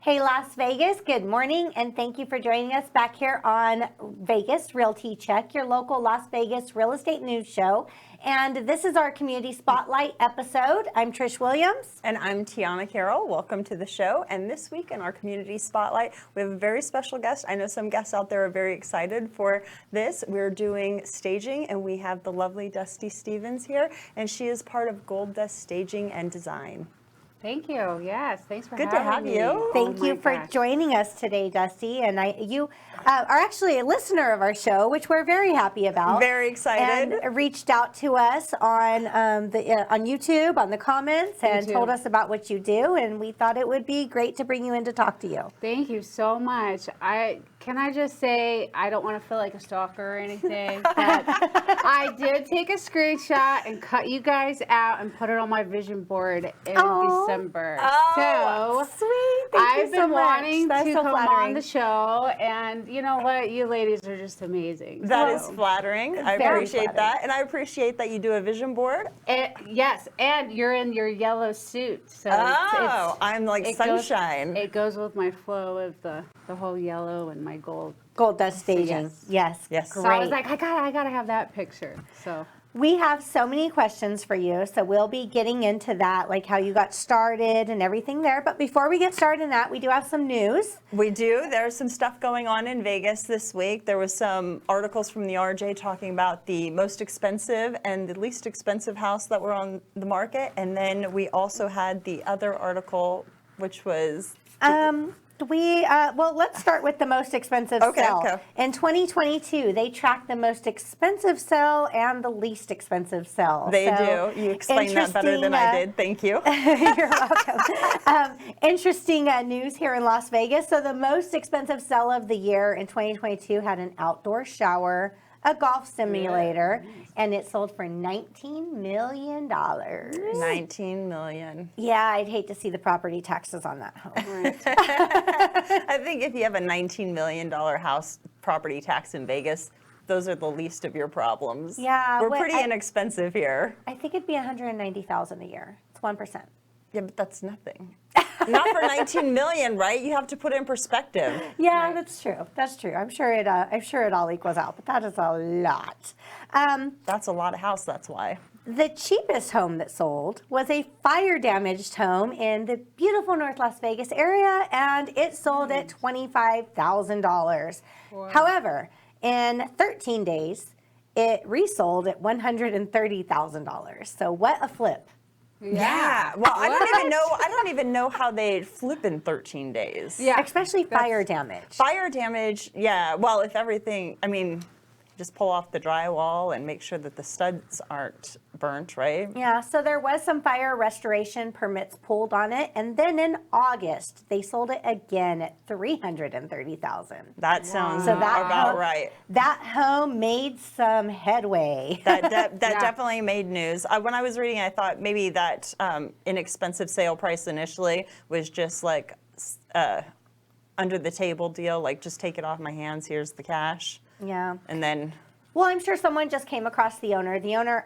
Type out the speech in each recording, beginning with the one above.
Hey Las Vegas, good morning, and thank you for joining us back here on Vegas Realty Check, your local Las Vegas real estate news show. And this is our Community Spotlight episode. I'm Trish Williams. And I'm Tiana Carroll. Welcome to the show. And this week in our Community Spotlight, we have a very special guest. I know some guests out there are very excited for this. We're doing staging, and we have the lovely Dusty Stevens here, and she is part of Gold Dust Staging and Design. Thank you. Yes, thanks for Good to have having me. you. Thank you for joining us today, Dusty. And you are actually a listener of our show, which we're very happy about. Very excited. And reached out to us on on YouTube, on the comments, and told us about what you do. And we thought it would be great to bring you in to talk to you. Thank you so much. Can I just say, I don't want to feel like a stalker or anything, but I did take a screenshot and cut you guys out and put it on my vision board in December. Oh, so sweet. Thank I've you been so wanting much. to So come flattering. on the show, and you know what? You ladies are just amazing. That is flattering. I Very appreciate flattering. that. And I appreciate that you do a vision board. Yes, and you're in your yellow suit. So I'm like sunshine. It goes with my flow of the whole yellow and my gold. Gold Dust Staging. Yes. Yes. So I was like, I gotta have that picture. So We have so many questions for you, so we'll be getting into that, like how you got started and everything there. But before we get started in that, we do have some news. We do. There's some stuff going on in Vegas this week. There was some articles from the RJ talking about the most expensive and the least expensive house that were on the market. And then we also had the other article, which was... Well, let's start with the most expensive sell. Okay. In 2022, they tracked the most expensive sell and the least expensive sell. They do. You explained that better than I did. Thank you. You're welcome. Interesting news here in Las Vegas. So the most expensive sell of the year in 2022 had an outdoor shower, a golf simulator, and it sold for $19 million. 19 million. Yeah, I'd hate to see the property taxes on that home. I think if you have a $19 million house property tax in Vegas, those are the least of your problems. Yeah, We're pretty inexpensive here. I think it'd be $190,000 a year. It's 1%. Yeah, but that's nothing. Not for 19 million, right? You have to put it in perspective. Yeah, that's true. That's true. I'm sure it all equals out, but that is a lot. That's a lot of house, that's why. The cheapest home that sold was a fire-damaged home in the beautiful North Las Vegas area, and it sold at $25,000. However, in 13 days, it resold at $130,000. So what a flip. Yeah. Well, I don't even know how they flip in 13 days. yeah, Especially fire damage. Fire damage, yeah. Well, if everything, just pull off the drywall and make sure that the studs aren't burnt, right? Yeah, so there was some fire restoration permits pulled on it, and then in August they sold it again at $330,000. That sounds So that about home- right. That home made some headway. That definitely made news. When I was reading, I thought maybe that inexpensive sale price initially was just like under the table deal, like just take it off my hands, here's the cash. Yeah. And then, Well, I'm sure someone just came across the owner. The owner,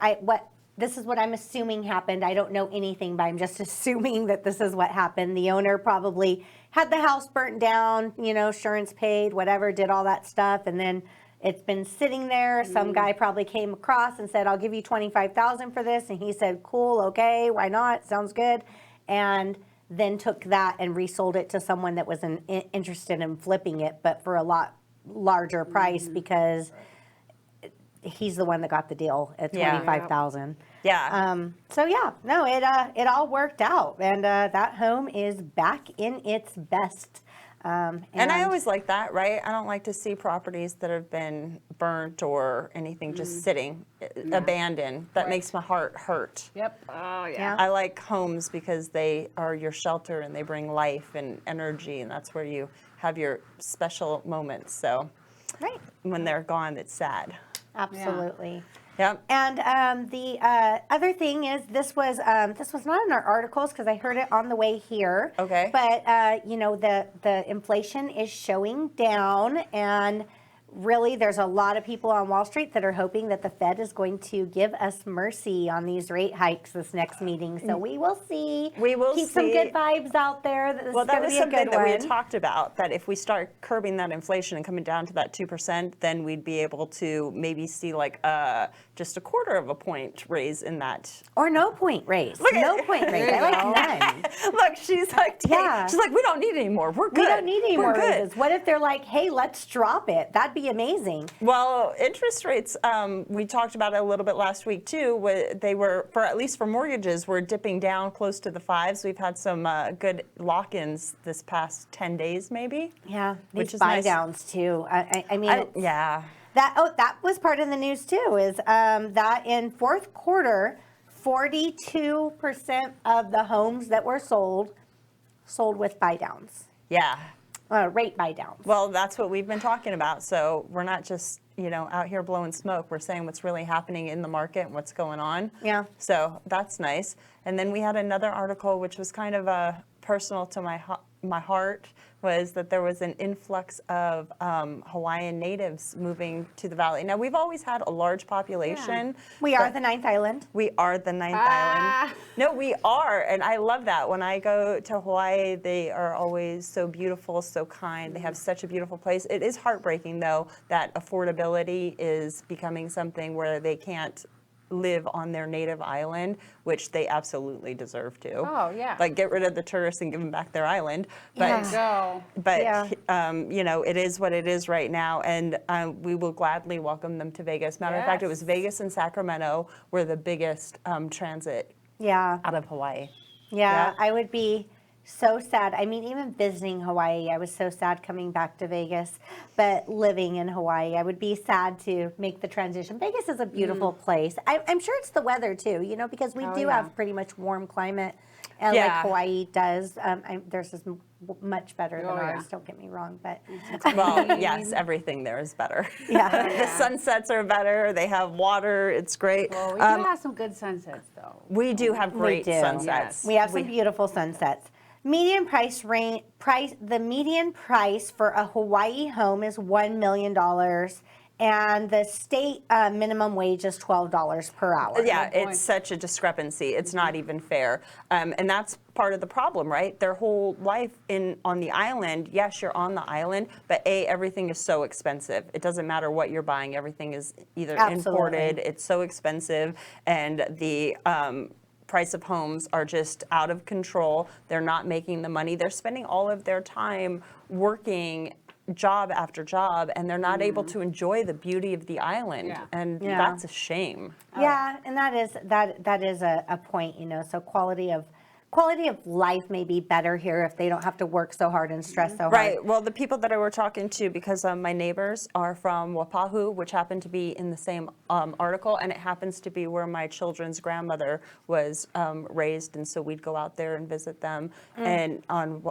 this is what I'm assuming happened. I don't know anything, but I'm just assuming that this is what happened. The owner probably had the house burnt down, insurance paid, whatever, did all that stuff, and then it's been sitting there. Some guy probably came across and said, "I'll give you $25,000 for this," and he said, "Cool, okay, why not? Sounds good," and then took that and resold it to someone that was interested in flipping it, but for a lot larger price because he's the one that got the deal at $25,000. yeah. It all worked out, and that home is back in its best. And I always like that, right? I don't like to see properties that have been burnt or anything just sitting, abandoned. That makes my heart hurt. Yep. Oh, Yeah. I like homes because they are your shelter and they bring life and energy, and that's where you have your special moments. So Right. when they're gone, it's sad. Absolutely. Yep. And the other thing is, this was not in our articles because I heard it on the way here. Okay. But the inflation is showing down, and really, there's a lot of people on Wall Street that are hoping that the Fed is going to give us mercy on these rate hikes this next meeting. So we will see. We will keep some see. good vibes out there. That this Well, is that going to was be a something good that we had one. talked about, that if we start curbing that inflation and coming down to that 2%, then we'd be able to maybe see like just a quarter of a point raise in that. Or no point raise. No point raise. I like none. Look, she's like, Yeah. she's like, we don't need any more. We're good. We don't need any We're more good. raises. What if they're like, hey, let's drop it? That'd be amazing. Well, interest rates, we talked about it a little bit last week too. They were, for at least for mortgages, were dipping down close to the 5s. We've had some good lock-ins this past 10 days maybe. Yeah, Which these is buy nice. downs too. I mean, it's- Yeah. that was part of the news too. Is that in fourth quarter, 42% of the homes that were sold with buy downs, Yeah. rate buy downs. Well, that's what we've been talking about. So we're not just, out here blowing smoke. We're saying what's really happening in the market and what's going on. Yeah. So that's nice. And then we had another article which was kind of personal to my heart, was that there was an influx of Hawaiian natives moving to the valley. Now, we've always had a large population. We are the ninth island. We are the ninth island. No, we are, and I love that. When I go to Hawaii, they are always so beautiful, so kind. They have such a beautiful place. It is heartbreaking, though, that affordability is becoming something where they can't live on their native island, which they absolutely deserve to. Oh, yeah. Like, get rid of the tourists and give them back their island. Yeah. But Go. but Yeah. it is what it is right now, and we will gladly welcome them to Vegas. Matter of fact, it was Yes. Vegas and Sacramento were the biggest transit Yeah. out of Hawaii. Yeah, Yeah. I would be so sad. I mean, even visiting Hawaii, I was so sad coming back to Vegas. But living in Hawaii, I would be sad to make the transition. Vegas is a beautiful place. I'm sure it's the weather too, because we do yeah. have pretty much warm climate, like Yeah. Hawaii does. Theirs is much better than Oh, yeah. ours. Don't get me wrong, but Well, yes, everything there is better. yeah. The sunsets are better. They have water. It's great. Well, we do have some good sunsets, though. We do have great do. sunsets. We have some beautiful sunsets. Median the median price for a Hawaii home is $1 million, and the state minimum wage is $12 per hour. Yeah, Good point. it's such a discrepancy. It's not even fair. And that's part of the problem, right? Their whole life on the island, yes, you're on the island, but everything is so expensive. It doesn't matter what you're buying. Everything is either Absolutely. imported, it's so expensive, and the price of homes are just out of control. They're not making the money. They're spending all of their time working job after job, and they're not able to enjoy the beauty of the island. Yeah. And Yeah. that's a shame. Yeah, and that is a point, So quality of life may be better here if they don't have to work so hard and stress so hard. Right. Well, the people that I were talking to, because my neighbors are from Wapahu, which happened to be in the same article, and it happens to be where my children's grandmother was raised, and so we'd go out there and visit them, and on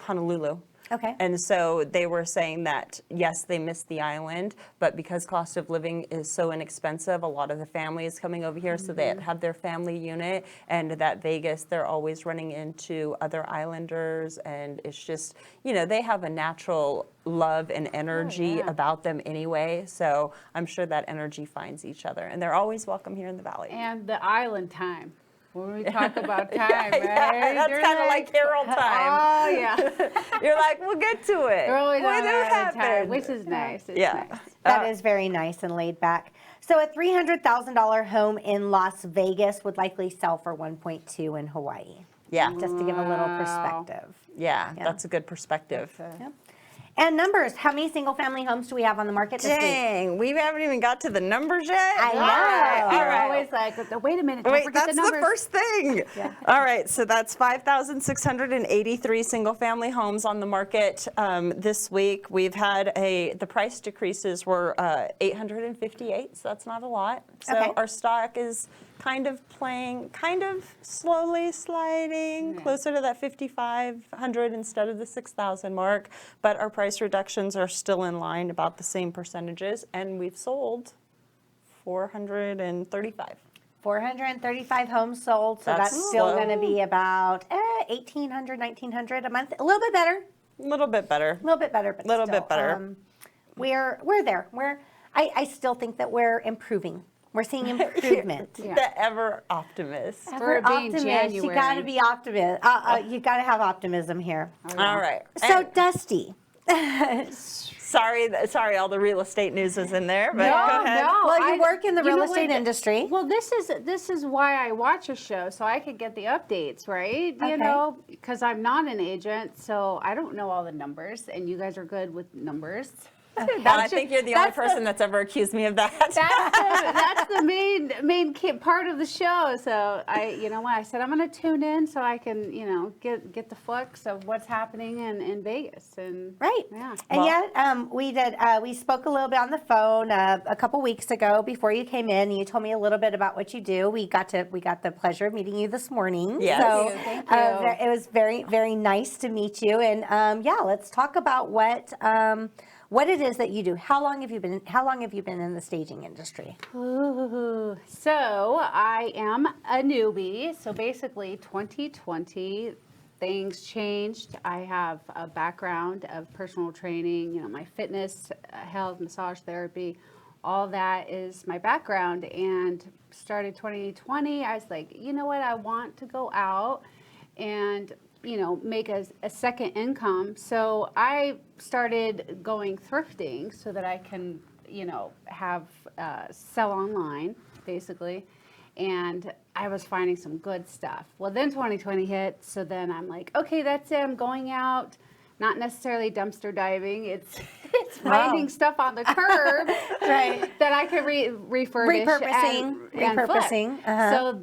Honolulu. Okay. And so they were saying that, yes, they miss the island, but because cost of living is so inexpensive, a lot of the family is coming over here, so they have their family unit, and that Vegas, they're always running into other islanders, and it's just, they have a natural love and energy yeah. about them anyway, so I'm sure that energy finds each other, and they're always welcome here in the valley. And the island time. When we talk about time, Yeah, right? that's They're kind of like Carol time. Oh, yeah. You're like, we'll get to it. They're always When on it island time, happened. which is nice. It's Yeah. nice. That is very nice and laid back. So a $300,000 home in Las Vegas would likely sell for 1.2 in Hawaii. Yeah. Just to give a little Wow. perspective. Yeah, that's a good perspective. Yep. And numbers, how many single family homes do we have on the market this week? Dang, we haven't even got to the numbers yet? I know. All right, all You're right. always like, wait a minute, don't Wait, forget that's the the numbers. first thing. Yeah. All right, so that's 5,683 single-family homes on the market this week. We've had the price decreases were 858, so that's not a lot. So Okay. our stock is kind of slowly sliding closer to that 5,500 instead of the 6,000 mark. But our price reductions are still in line, about the same percentages, and we've sold 435. 435 homes sold, so That's that's still slow. going to be about 1,800, 1,900 a month. A little bit better, A little bit better. a little bit better, but Little still, bit better. we're there. I still think that we're improving. We're seeing improvement. Yeah. The ever optimist. For it being Optimist. January. You got to be optimist. You got to have optimism here. All right. So And Dusty. sorry, all the real estate news is in there, but No, go ahead. no. Well, you work in the you real know estate what? industry. Well, this is why I watch a show, so I could get the updates, right? Okay. You know, because I'm not an agent, so I don't know all the numbers, and you guys are good with numbers. And I think you're the only person that's ever accused me of that. That's the main part of the show. So you know what? I said I'm going to tune in so I can, get the flux of what's happening in Vegas. And Right. Yeah. And Well- yet, we spoke a little bit on the phone a couple weeks ago before you came in. You told me a little bit about what you do. We got the pleasure of meeting you this morning. Yes. So Thank you. it was very, very nice to meet you. And let's talk about what it is that you do. How long have you been in the staging industry? Ooh. So I am a newbie. So basically 2020, things changed. I have a background of personal training, my fitness, health, massage therapy, all that is my background. And started 2020, I was like, you know what, I want to go out and make a second income. So I started going thrifting so that I can, have sell online basically. And I was finding some good stuff. Well, then 2020 hit. So then I'm like, okay, that's it. I'm going out, not necessarily dumpster diving. It's finding stuff on the curb Right. that I could refurbish and flip. Repurposing. Uh-huh. So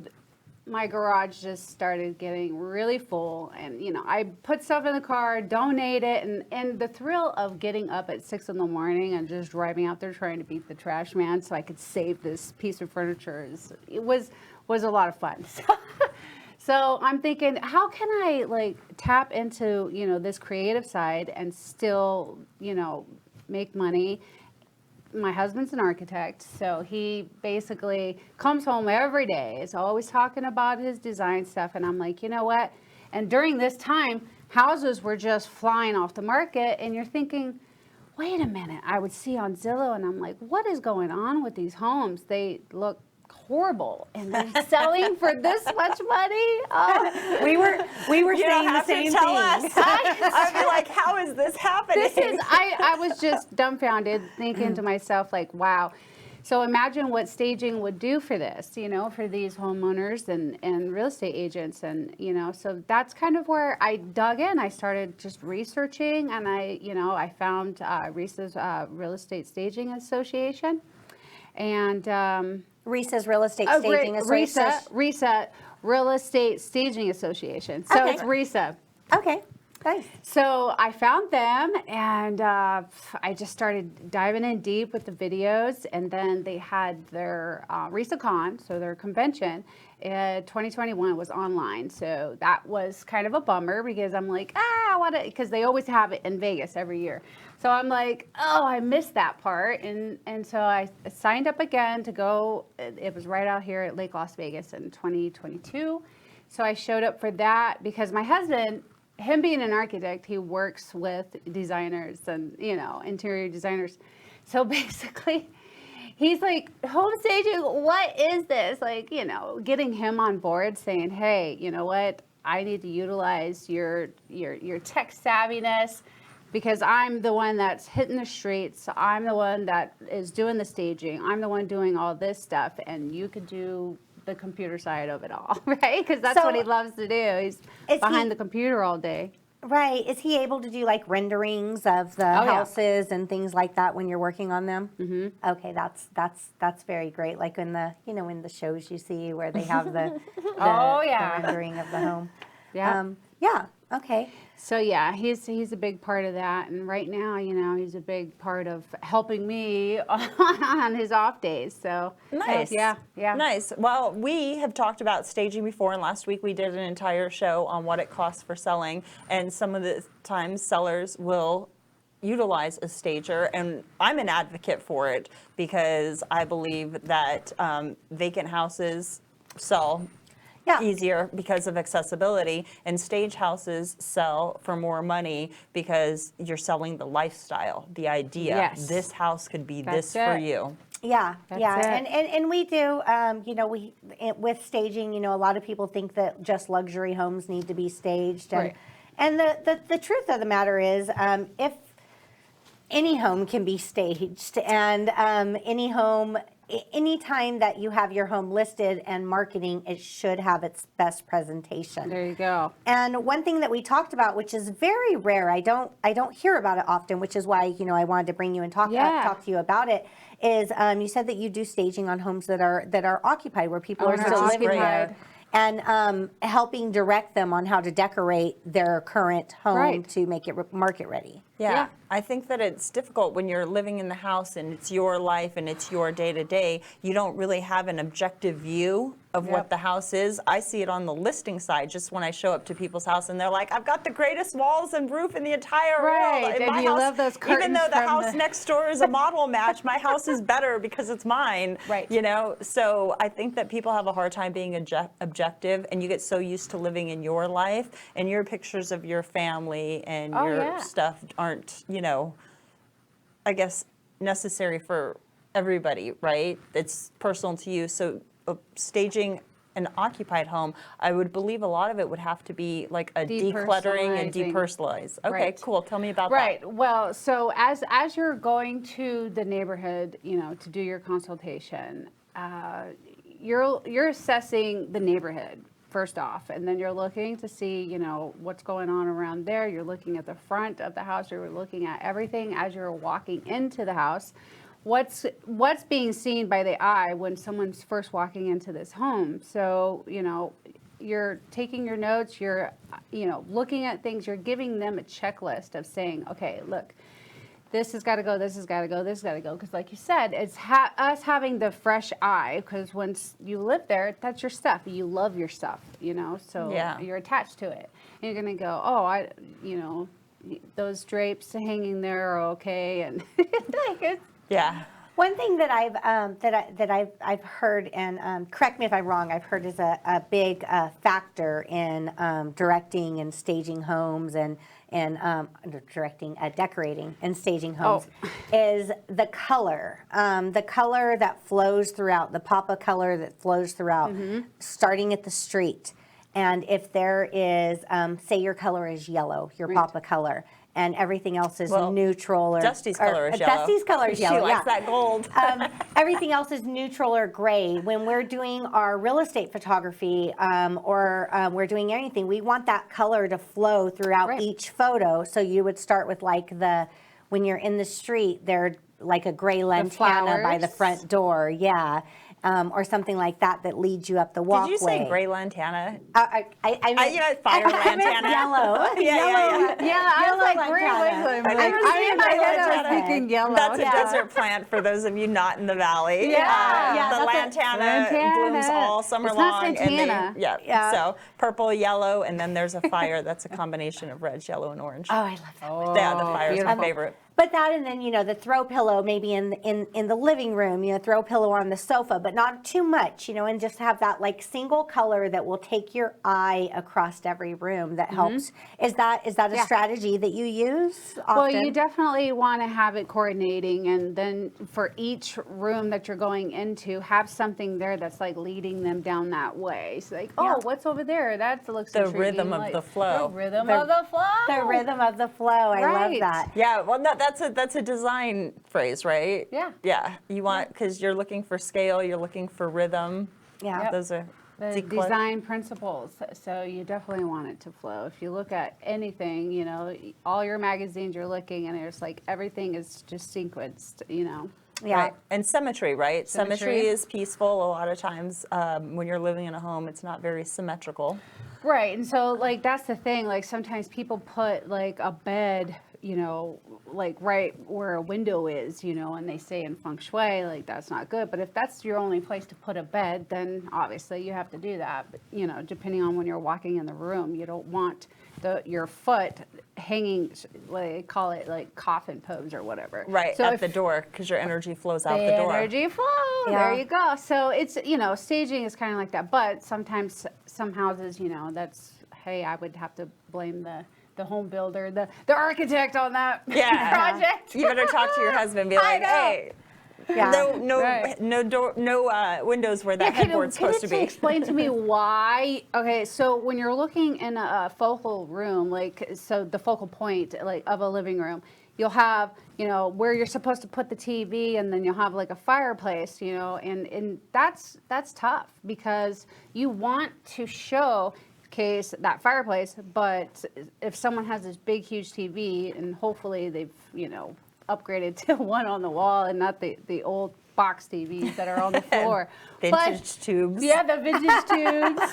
my garage just started getting really full, and I put stuff in the car, donate it, and the thrill of getting up at 6 in the morning and just driving out there trying to beat the trash man so I could save this piece of furniture was a lot of fun. So I'm thinking, how can I tap into this creative side and still make money? My husband's an architect, so he basically comes home every day. Is always talking about his design stuff, and I'm like, you know what? And during this time, houses were just flying off the market, and you're thinking, wait a minute. I would see on Zillow, and I'm like, what is going on with these homes? They look horrible, and they're selling for this much money. Oh. We were saying the same thing. I'd be like, how is this happening? I was just dumbfounded, thinking to myself, like, wow. So imagine what staging would do for this, for these homeowners and real estate agents. And, so that's kind of where I dug in. I started just researching, and I found RESA's Real Estate Staging Association. And RESA's Real Estate Staging Association. RESA Real Estate Staging Association. So Okay. it's RESA. Okay. Nice. So I found them, and I just started diving in deep with the videos. And then they had their RESACon, so their convention. 2021 was online, so that was kind of a bummer because I'm like, I want to, because they always have it in Vegas every year. So I'm like, oh, I missed that part, and so I signed up again to go. It was right out here at Lake Las Vegas in 2022. So I showed up for that because my husband, him being an architect, he works with designers and interior designers. So basically, he's like, home staging, what is this? Getting him on board, saying, hey, you know what? I need to utilize your tech savviness because I'm the one that's hitting the streets. I'm the one that is doing the staging. I'm the one doing all this stuff, and you could do the computer side of it all, right? Because that's what he loves to do. He's behind the computer all day. Right. Is he able to do renderings of the houses and things like that when you're working on them? Mm-hmm. Okay, that's very great. Like in the in the shows you see where they have the rendering of the home. Yeah. Yeah. Okay. So yeah, he's a big part of that, and right now, he's a big part of helping me on his off days. So Nice. Yeah. Nice. Well, we have talked about staging before, and last week we did an entire show on what it costs for selling, and some of the times sellers will utilize a stager, and I'm an advocate for it because I believe that vacant houses sell Yeah. easier because of accessibility, and stage houses sell for more money because you're selling the lifestyle, the idea. Yes. This house could be That's this for it. you. Yeah, That's yeah, it. and we do, with staging, a lot of people think that just luxury homes need to be staged, and Right. and the truth of the matter is, if any home can be staged, and any home, anytime that you have your home listed and marketing, it should have its best presentation. There you go. And one thing that we talked about, which is very rare, I don't hear about it often, which is why I wanted to bring you and talk to you about it. Is you said that you do staging on homes that are occupied, where people are Owner still living occupied. there, and helping direct them on how to decorate their current home Right. to make it market ready. Yeah, I think that it's difficult when you're living in the house and it's your life and it's your day-to-day. You don't really have an objective view of what Yep. the house is. I see it on the listing side just when I show up to people's house and they're like, I've got the greatest walls and roof in the entire Right, world. In and my you house, love those even though curtains the from house the- next door is a model match, my house is better because it's mine. Right. So I think that people have a hard time being objective, and you get so used to living in your life, and your pictures of your family and Oh, your yeah. stuff aren't, I guess, necessary for everybody, right? It's personal to you. So staging an occupied home, I would believe a lot of it would have to be like a decluttering and Depersonalizing. depersonalize. Okay, Right. cool. Tell me about Right. Well, so as you're going to the neighborhood, to do your consultation, you're assessing the neighborhood first off, and then you're looking to see, what's going on around there. You're looking at the front of the house. You're looking at everything as you're walking into the house. What's being seen by the eye when someone's first walking into this home? So, you're taking your notes, you're, looking at things, you're giving them a checklist of saying, okay, look, this has got to go, this has got to go, this has got to go. Because like you said, it's us having the fresh eye, because once you live there, that's your stuff. You love your stuff, so Yeah. you're attached to it. And you're going to go, oh, those drapes hanging there are okay. And like it's, Yeah. One thing that I've heard, and correct me if I'm wrong, I've heard is a big factor in directing and staging homes and decorating and staging homes is the color that flows throughout, the pop-up color that flows throughout, starting at the street. And if there is, say your color is yellow, your pop-up color, and everything else is neutral, or Dusty's color is yellow. Dusty's color is yellow. She likes that gold. Everything else is neutral or gray. When we're doing our real estate photography, or we're doing anything, we want that color to flow throughout each photo. So you would start with when you're in the street, they're like a gray lantana by the flowers. front door, or something like that leads you up the walkway. Did you say gray lantana? I meant fire I meant lantana. yellow. yeah, I was like, gray lantana. lantana. I think in my gray head, I was lantana. thinking yellow. That's a desert plant for those of you not in the valley. Yeah, the that's lantana blooms all summer It's not long. Santana. Yeah. So purple, yellow, and then there's a fire that's a combination of red, yellow, and orange. Oh, I love that. Yeah, the fire is my beautiful. favorite. But that, and then the throw pillow maybe in the living room, throw pillow on the sofa, but not too much, and just have that single color that will take your eye across every room that helps. Is that a strategy that you use often? Well, you definitely want to have it coordinating, and then for each room that you're going into, have something there that's leading them down that way. It's what's over there? That looks The intriguing. rhythm of the flow. The rhythm of the flow. The rhythm of the flow. I love Right. that. Yeah, well, that's a design phrase, right? Yeah. Yeah, you want, because you're looking for scale, you're looking for rhythm. Yeah. Yep. Those are The design principles. So you definitely want it to flow. If you look at anything, all your magazines you're looking, and it's everything is just sequenced, Yeah. Right. And symmetry, right? Symmetry Symmetry. is peaceful. A lot of times when you're living in a home, it's not very symmetrical. Right, and so that's the thing. Sometimes people put a bed, right where a window is, and they say in feng shui that's not good. But if that's your only place to put a bed, then obviously you have to do that. But depending on when you're walking in the room, you don't want your foot hanging, like call it like coffin pose or whatever. Right, So at if the door, because your energy flows out the the door. energy flow. Yeah. There you go. So it's, staging is kind of like that. But sometimes some houses, that's, hey, I would have to blame the home builder, the architect on that Yeah. project. You better talk to your husband and be like, know. hey, Yeah. no Right. no windows where that headboard's supposed to be. Explain to me why? Okay, so when you're looking in a focal room, so the focal point of a living room, you'll have where you're supposed to put the TV, and then you'll have like a fireplace, and that's tough because you want to showcase that fireplace, but if someone has this big huge TV and hopefully they've upgraded to one on the wall and not the old box TVs that are on the floor. Vintage tubes. Yeah, the vintage tubes.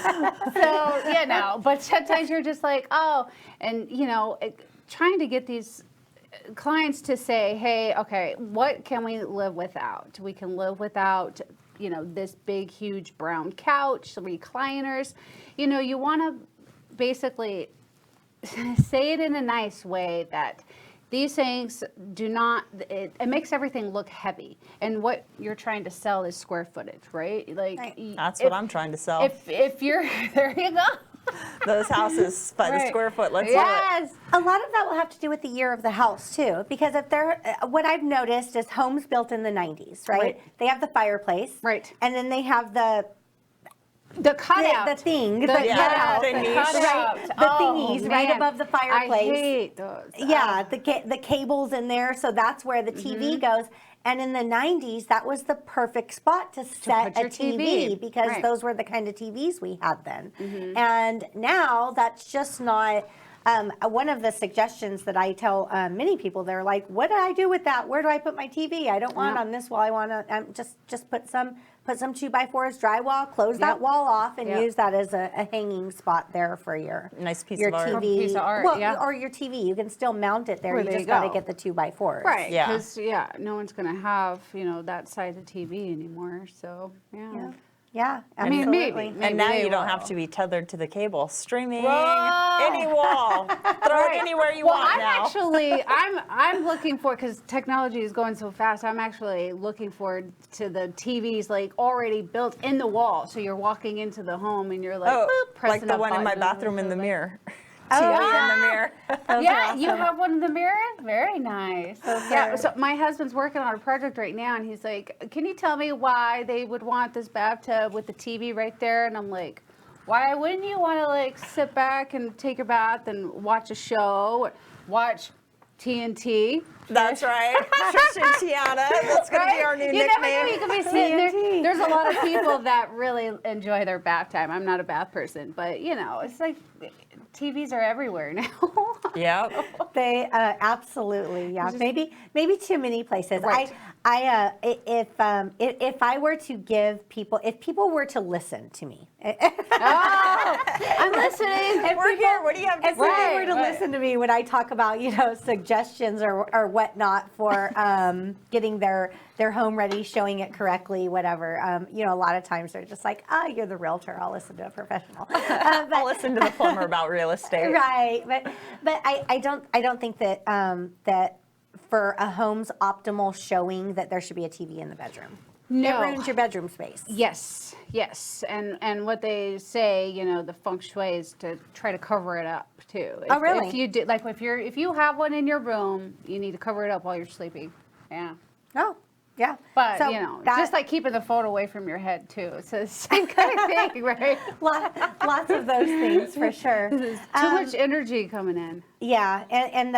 So, but sometimes you're just like, oh, and, trying to get these clients to say, hey, okay, what can we live without? We can live without, this big, huge brown couch, recliners. You want to basically say it in a nice way that these things do not, it makes everything look heavy. And what you're trying to sell is square footage, right? That's what I'm trying to sell. If you're, there you go. Those houses by the Right. square foot. Let's Yes. A lot of that will have to do with the year of the house too, because if what I've noticed is homes built in the 90s, right? Right. They have the fireplace, Right. and then they have the cutout. the thing, The the cutout. the The niche. cutout. the Oh, thingies right man. above the fireplace. I hate those. Yeah, the cables in there, so that's where the TV goes. And in the 90s, that was the perfect spot to set put your a TV, TV. because Right. those were the kind of TVs we had then. And now that's just not. One of the suggestions that I tell many people, they're like, "What do I do with that? Where do I put my TV? I don't want it Yeah. on this wall. I want to just put some 2x4s drywall, close that Yep. wall off, and Yep. use that as a hanging spot there for your Nice piece your of art. TV. Or piece of art, well, yeah. or your TV. You can still mount it there. Well, You there just you got to go. get the 2x4s. Right. Yeah. Because, no one's going to have, that size of TV anymore. So, yeah. Yeah, I mean, absolutely. maybe. And now they you don't will. have to be tethered to the cable. Streaming Whoa. any wall. Throw Right. it anywhere you Well, want I'm now. actually, I'm looking for, because technology is going so fast, I'm actually looking forward to the TVs already built in the wall. So you're walking into the home and you're like, Oh, boop, pressing like the a one in my button. bathroom in the mirror. Oh, TV yeah. in the mirror. Those Yeah, are you awesome. have one in the mirror? Very nice. Yeah, so my husband's working on a project right now, and he's like, can you tell me why they would want this bathtub with the TV right there? And I'm like, why wouldn't you want to sit back and take a bath and watch a show, watch TNT? That's right. Trish and Tiana. That's going to be our new You never know, nickname. you could be sitting there. TNT. There's a lot of people that really enjoy their bath time. I'm not a bath person, but it's like TVs are everywhere now. Yep. They absolutely, yeah. Maybe too many places. Right. If I were to give people, if people were to listen to me, Oh, I'm listening. We're here. What do you have to if say? people were to Right. listen to me when I talk about suggestions or whatnot for getting their home ready, showing it correctly, whatever. A lot of times they're just like, "Oh, you're the realtor. I'll listen to a professional." I'll listen to the plumber about real estate. Right, but I don't think that that for a home's optimal showing that there should be a TV in the bedroom. No. It ruins your bedroom space. Yes, and what they say, the feng shui is to try to cover it up too. Oh, really? If you do, if you have one in your room, you need to cover it up while you're sleeping. Yeah. Oh, yeah. But So that- just like keeping the phone away from your head too. It's the same kind of thing, right? lots of those things for sure. Too much energy coming in. Yeah, and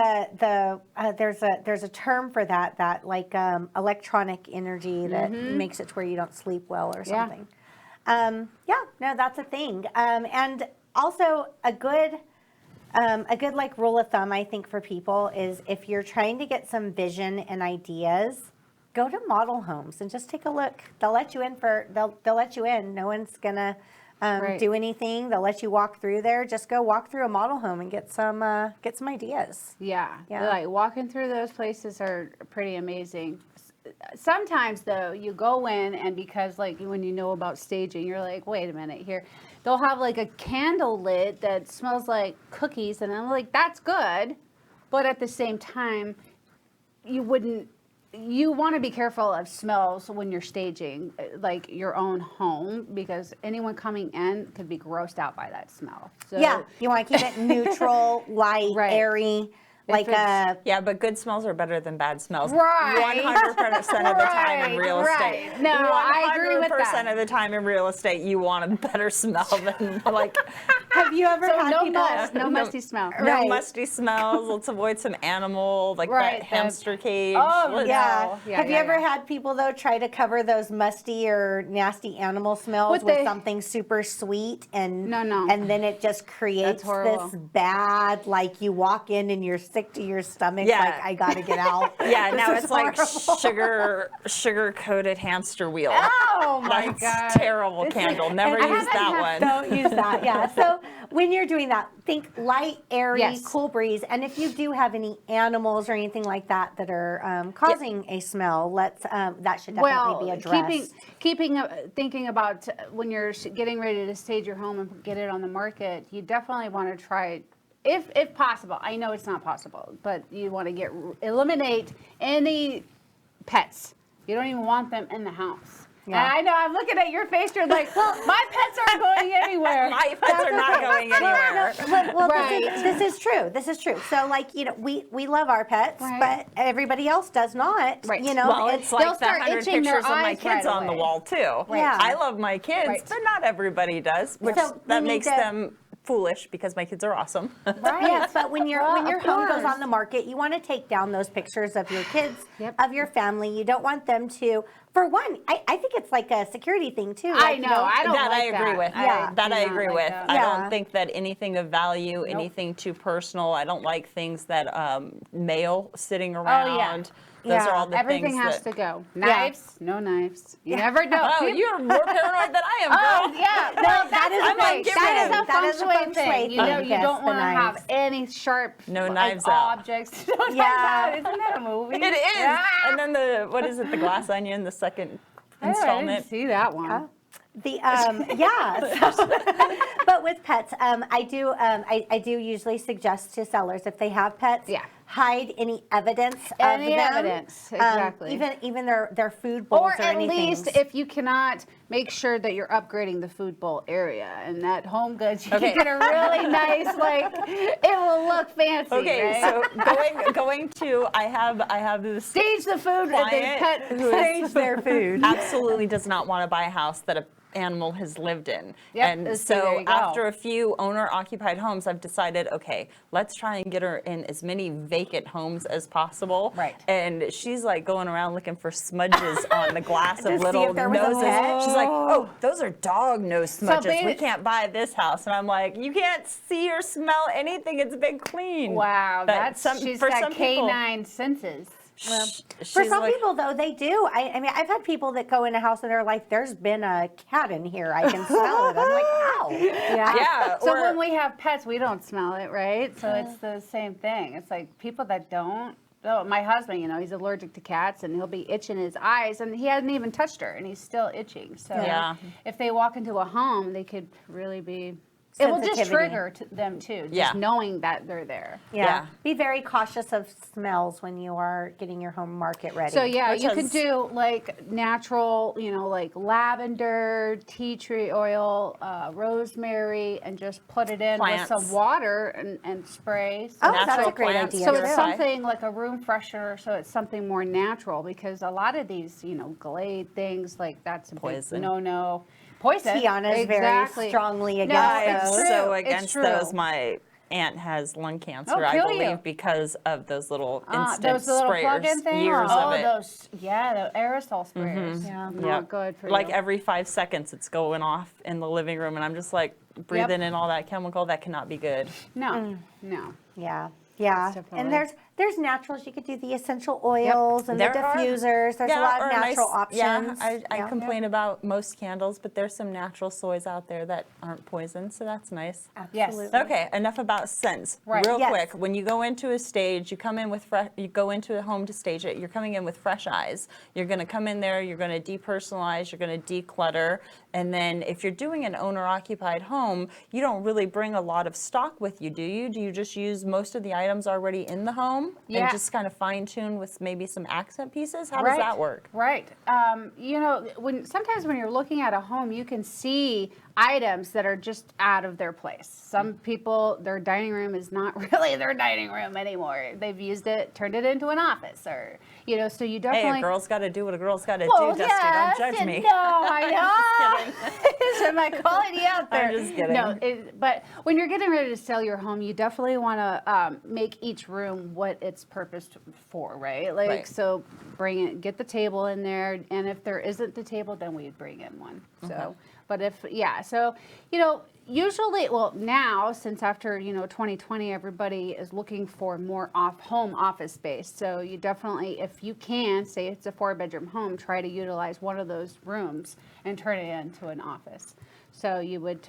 there's a term for that electronic energy that makes it to where you don't sleep well or Yeah. something. No, that's a thing. And also a good rule of thumb, I think, for people is if you're trying to get some vision and ideas, go to model homes and just take a look. They'll let you in they'll let you in. No one's gonna Right. do anything. They'll let you walk through there. Just go walk through a model home and get some ideas. Yeah. Yeah. Like walking through those places are pretty amazing. Sometimes though, you go in and because when you know about staging, you're like, wait a minute here. They'll have a candle lit that smells like cookies and I'm like, that's good. But at the same time, you want to be careful of smells when you're staging, like your own home, because anyone coming in could be grossed out by that smell. So, Yeah, you want to keep it neutral, light, Right. airy, like a. Yeah, but good smells are better than bad smells. Right. 100% of the time in real Right. estate. No, I agree with 100% that. of the time in real estate, you want a better smell than like Have you ever So had no people? must, no musty smell. no Right. musty smells. Let's avoid some animal, like Right, that hamster cage. Oh, Let's- Yeah. Yeah, Have you yeah, ever yeah. had people though try to cover those musty or nasty animal smells With with the- something super sweet and No. and then it just creates horrible. this bad, like you walk in and you're sick to your stomach, Yeah. like I gotta get out. Yeah, This now is it's like horrible. sugar coated hamster wheel. Oh my That's God. terrible candle. Never I use that one. Don't use that. Yeah. So when you're doing that, think light, airy, Yes. cool breeze. And if you do have any animals or anything like that that are causing a smell, that should definitely be addressed. Thinking about when you're getting ready to stage your home and get it on the market, you definitely want to try, if possible. I know it's not possible, but you want to eliminate any pets. You don't even want them in the house. Yeah. And I know I'm looking at your face. You're like, well, my pets aren't going anywhere. My pets are not going anywhere. Well, Right. this is true. This is true. So, like, we love our pets, Right. but everybody else does not. Right. You know, Well, it's they'll like the start 100 itching their pictures of my eyes kids right on the away. wall too. Yeah. I love my kids, Right. but not everybody does, which So we that need makes to- them foolish because my kids are awesome. Right. Yes, but when your Well, when your of home goes course. on the market, you want to take down those pictures of your kids, Yep. of your family. You don't want them to. For one, I think it's like a security thing too. I Like, you know. I don't That like I agree that. with. Yeah. That do I not agree like with. that. I Yeah. don't think that anything of value, anything too personal. I don't like things that mail sitting around. Those Yeah. are all the Everything things has that. to go. Knives, no knives. You never know. Oh, you're more paranoid than I am, Oh girl. yeah, No, well, that is I'm a like, feng that is shui. a That is a feng shui thing. You know, thing. you Yes, don't the want to knives. have any sharp, No like, knives out. objects. No knives Yeah. out. Isn't that a movie? It is. Ah! And then the glass onion, the second I didn't installment. see that one. The yeah, so- but with pets, I do usually suggest to sellers if they have pets, Yeah. hide any evidence Any of them, evidence, exactly. even their food bowls Or or at anything. least, if you cannot, make sure that you're upgrading the food bowl area and that Home Goods. You Okay. can get a really nice, like, it will look fancy. Okay, right? so going to I have this Stage the food that they client cut. who Stage their food. absolutely does not want to buy a house that a animal has lived in. Yep, And there so you go. after a few owner-occupied homes, I've decided, okay, let's try and get her in as many vacant homes as possible. Right. And she's like going around looking for smudges on the glass To of see little if there was a noses. pet. She's like, oh, those are dog nose smudges. We baby- can't buy this house. And I'm like, you can't see or smell anything. It's been clean. Wow, But she's for got some people- canine senses. For she's some like- people, though, they do. I mean, I've had people that go in a house and they're like, "There's been a cat in here. I can smell it." I'm like, "How?" Yeah. So or- when we have pets, we don't smell it, right? So it's the same thing. It's like people that don't. Oh, my husband, he's allergic to cats, and he'll be itching his eyes, and he hasn't even touched her, and he's still itching. So Yeah. if they walk into a home, they could really be. It will just Sensitivity. trigger them too, just Yeah. knowing that they're there. Yeah. Be very cautious of smells when you are getting your home market ready. So yeah, Which you has- could do like natural, like lavender, tea tree oil, rosemary, and just put it in Plants. with some water and spray. So Oh, that's Natural a great plants. idea. So too. it's Purify. something like a room freshener, so it's something more natural, because a lot of these, Glade things, like that's a Poison. big no-no. Poison. Tiana's very strongly against I am those. true. so It's against true. those. My aunt has lung cancer, Oh, I kill believe, you. because of those little instant Those little plug-in sprayers. things. Years oh, of it. those, the aerosol sprayers. Yeah. Not Yep. good for Like you. every 5 seconds, it's going off in the living room, and I'm just like breathing in all that chemical. That cannot be good. No, no. Yeah. That's definitely- And there's naturals. You could do the essential oils and the There are- diffusers. There's a lot or of natural nice- options. Yeah, I Yeah. complain about most candles, but there's some natural soys out there that aren't poison, so that's nice. Yes. Absolutely. Okay, enough about scents. Right. Real Yes. quick, when you go into a stage, you come in with you go into a home to stage it. You're coming in with fresh eyes. You're going to come in there. You're going to depersonalize. You're going to declutter. And then if you're doing an owner-occupied home, you don't really bring a lot of stock with you, do you? Do you just use most of the items already in the home and just kind of fine-tune with maybe some accent pieces? How does that work? Right. You know, sometimes when you're looking at a home, you can see items that are just out of their place. Some people, their dining room is not really their dining room anymore. They've used it, turned it into an office, or, you know, so you definitely... Hey, a girl's got to do what a girl's got to do, Dusty. Don't judge me. No, I know. Just kidding. So am I calling you out there? I'm just kidding. No, but when you're getting ready to sell your home, you definitely want to make each room what it's purposed for, right? Like, so get the table in there, and if there isn't the table, then we'd bring in one. So, but so, you know, usually, well, now, since after, 2020, everybody is looking for more home office space. So you definitely, if you can, say it's a 4-bedroom home, try to utilize one of those rooms and turn it into an office. So you would,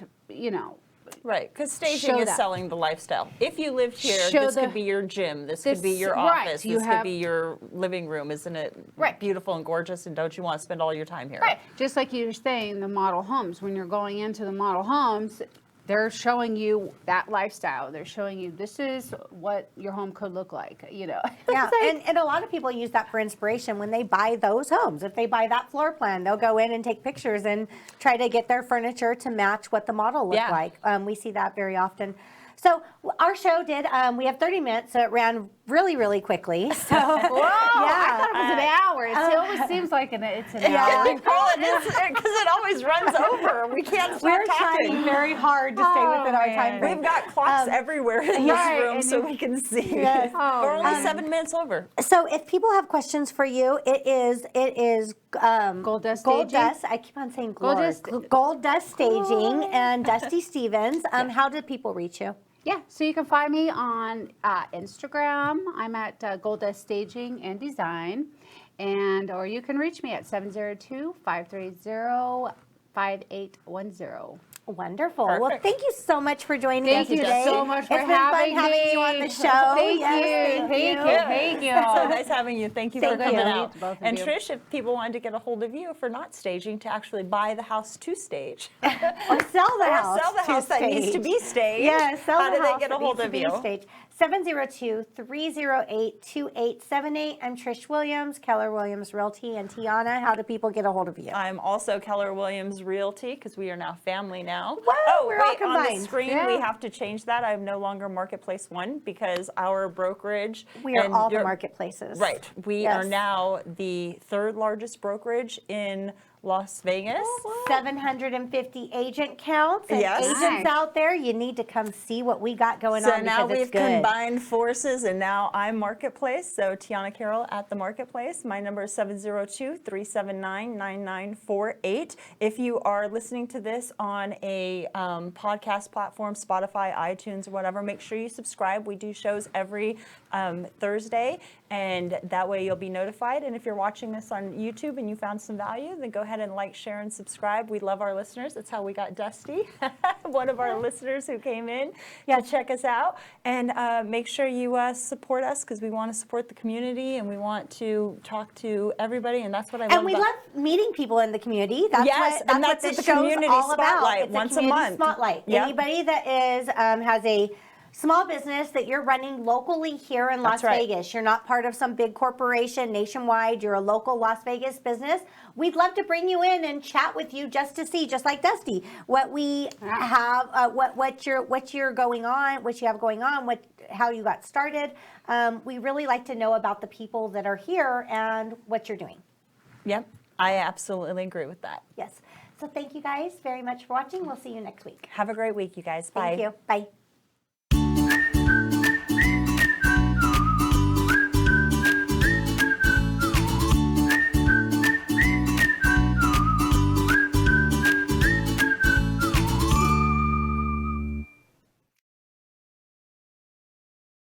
Right, because staging is selling the lifestyle. If you lived here, this could be your gym, this could be your office, this could be your living room. Isn't it beautiful and gorgeous, and don't you want to spend all your time here? Right, just like you were saying, the model homes. When you're going into the model homes, they're showing you that lifestyle. They're showing you this is what your home could look like, Yeah, and a lot of people use that for inspiration when they buy those homes. If they buy that floor plan, they'll go in and take pictures and try to get their furniture to match what the model looked like. We see that very often. So our show we have 30 minutes, so it ran really, really quickly. So, I thought it was an hour. It always seems like it's an hour. Well, it is, because it always runs over. We can't stop We're talking. trying very hard to stay within our time frame. We've got clocks everywhere in this room so we can see. Yes. We're only 7 minutes over. So if people have questions for you, it is Gold Dust Gold Staging? Dust. I keep on saying Gold Dust Staging and Dusty Stevens. How do people reach you? Yeah, so you can find me on Instagram. I'm at Gold Dust Staging and Design, or you can reach me at 702-530-5810. Wonderful. Perfect. Well, thank you so much for joining us today. Thank you so much for having me. having It's been fun having you on the show. Thank you. So nice having you. Thank you for coming out. Both of And you. Trish, if people wanted to get a hold of you for not staging, to actually buy the house to stage. Or sell the house. Or sell the house that needs to be staged. Yes, sell How the do house they get a that hold needs of to be you? staged. 702-308-2878. I'm Trish Williams, Keller Williams Realty, and Tiana. How do people get a hold of you? I'm also Keller Williams Realty, because we are now family now. Whoa, we're all on combined. the screen we have to change that. I'm no longer Marketplace One, because our brokerage. We are all the marketplaces. Right. We are now the 3rd largest brokerage in Las Vegas. 750 agent counts and agents out there. You need to come see what we got going on. So now we've combined forces, and now I'm Marketplace. So Tiana Carroll at the Marketplace. My number is 702-379-9948. If you are listening to this on a podcast platform, Spotify, iTunes, or whatever, make sure you subscribe. We do shows every Thursday, and that way you'll be notified. And if you're watching this on YouTube and you found some value, then go ahead and like, share, and subscribe. We love our listeners. That's how we got Dusty, one of our listeners who came in to check us out. And make sure you support us, because we want to support the community and we want to talk to everybody. And that's what I love. And we love meeting people in the community. That's what this the show's community all spotlight about. It's once a community a month. Spotlight. Anybody that is has a small business that you're running locally here in Las Vegas. You're not part of some big corporation nationwide. You're a local Las Vegas business. We'd love to bring you in and chat with you just to see, just like Dusty, what we have, what you're going on, what you have going on, how you got started. We really like to know about the people that are here and what you're doing. Yep, I absolutely agree with that. Yes. So thank you guys very much for watching. We'll see you next week. Have a great week, you guys. Bye. Thank you. Bye.